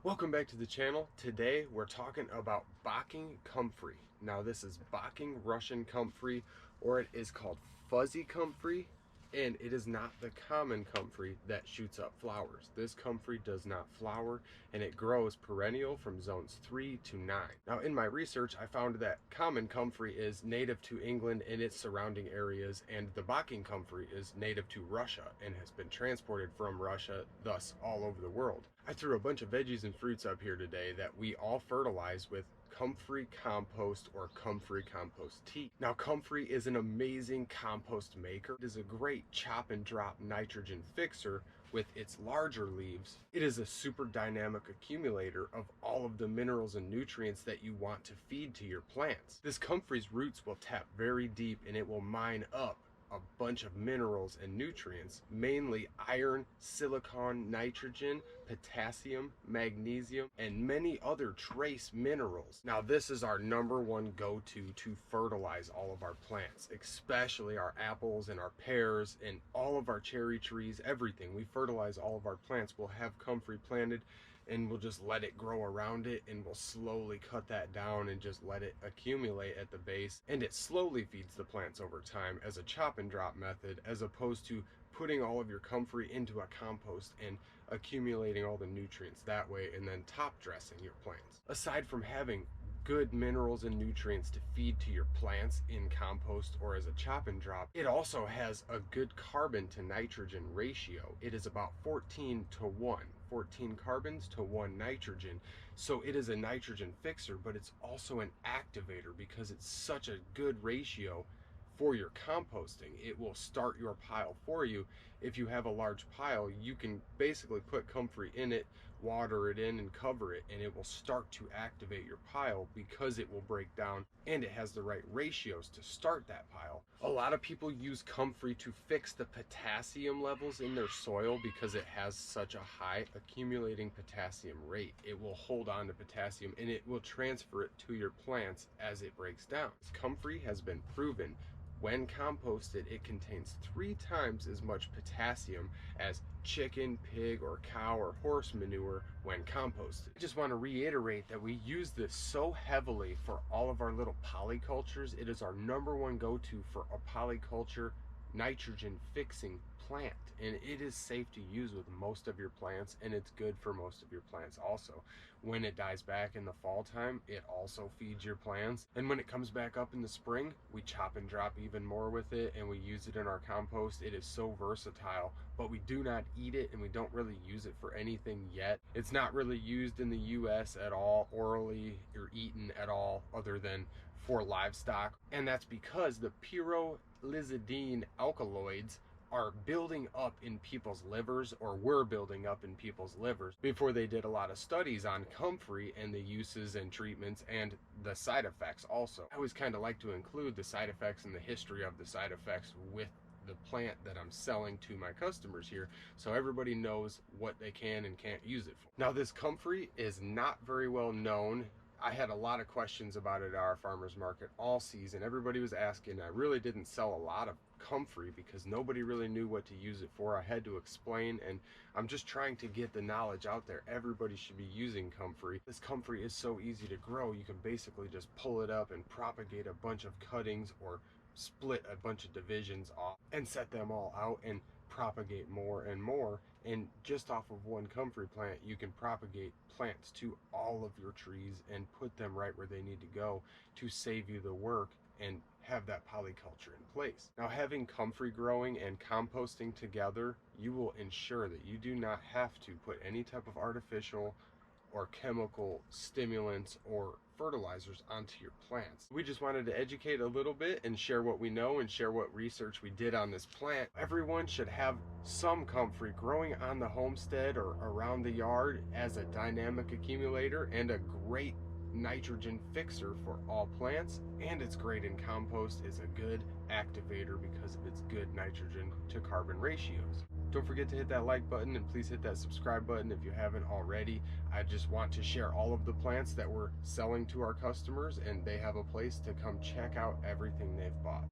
Welcome back to the channel. Today we're talking about Bocking Comfrey. Now this is Bocking Russian Comfrey, or it is called fuzzy comfrey, and it is not the common comfrey that shoots up flowers. This comfrey does not flower, and it grows perennial from zones 3 to 9. Now in my research I found that common comfrey is native to England and its surrounding areas, and the Bocking comfrey is native to Russia and has been transported from Russia, thus all over the world. I threw a bunch of veggies and fruits up here today that we all fertilize with Comfrey compost or Comfrey compost tea. Now Comfrey is an amazing compost maker. It is a great chop and drop nitrogen fixer with its larger leaves. It is a super dynamic accumulator of all of the minerals and nutrients that you want to feed to your plants. This Comfrey's roots will tap very deep and it will mine up a bunch of minerals and nutrients, mainly iron, silicon, nitrogen, potassium, magnesium, and many other trace minerals. Now this is our #1 go-to to fertilize all of our plants, especially our apples and our pears and all of our cherry trees, everything. We fertilize all of our plants. We'll have comfrey planted and we'll just let it grow around it, and we'll slowly cut that down and just let it accumulate at the base, and it slowly feeds the plants over time as a chop and drop method, as opposed to putting all of your comfrey into a compost and accumulating all the nutrients that way and then top dressing your plants. Aside from having good minerals and nutrients to feed to your plants in compost or as a chop and drop, it also has a good carbon to nitrogen ratio. It is about 14 to 1, 14 carbons to 1 nitrogen. So it is a nitrogen fixer, but it's also an activator because it's such a good ratio for your composting. It will start your pile for you. If you have a large pile, you can basically put comfrey in it, water it in, and cover it, and it will start to activate your pile because it will break down and it has the right ratios to start that pile. A lot of people use comfrey to fix the potassium levels in their soil because it has such a high accumulating potassium rate. It will hold on to potassium and it will transfer it to your plants as it breaks down. Comfrey has been proven when composted, it contains 3 times as much potassium as chicken, pig, or cow or horse manure when composted. I just want to reiterate that we use this so heavily for all of our little polycultures. It is our #1 go-to for a polyculture nitrogen fixing plant, and it is safe to use with most of your plants, and it's good for most of your plants also. When it dies back in the fall time, it also feeds your plants, and when it comes back up in the spring, we chop and drop even more with it and we use it in our compost. It is so versatile, but we do not eat it and we don't really use it for anything yet. It's not really used in the US at all, orally or eaten at all, other than for livestock, and that's because the Pyrrolizidine Alkaloids are building up in people's livers, or were building up in people's livers, before they did a lot of studies on comfrey and the uses and treatments and the side effects also. I always kind of like to include the side effects and the history of the side effects with the plant that I'm selling to my customers here, so everybody knows what they can and can't use it for. Now this comfrey is not very well known. I had a lot of questions about it at our farmers market all season. Everybody was asking. I really didn't sell a lot of comfrey because nobody really knew what to use it for. I had to explain, and I'm just trying to get the knowledge out there. Everybody should be using comfrey. This comfrey is so easy to grow. You can basically just pull it up and propagate a bunch of cuttings or split a bunch of divisions off and set them all out and propagate more and more, and just off of one comfrey plant you can propagate plants to all of your trees and put them right where they need to go to save you the work and have that polyculture in place. Now having comfrey growing and composting together, you will ensure that you do not have to put any type of artificial or chemical stimulants or fertilizers onto your plants. We just wanted to educate a little bit and share what we know and share what research we did on this plant. Everyone should have some comfrey growing on the homestead or around the yard as a dynamic accumulator and a great nitrogen fixer for all plants, and it's great in compost. It's a good activator because of its good nitrogen to carbon ratios. Don't forget to hit that like button, and please hit that subscribe button if you haven't already. I just want to share all of the plants that we're selling to our customers, and they have a place to come check out everything they've bought.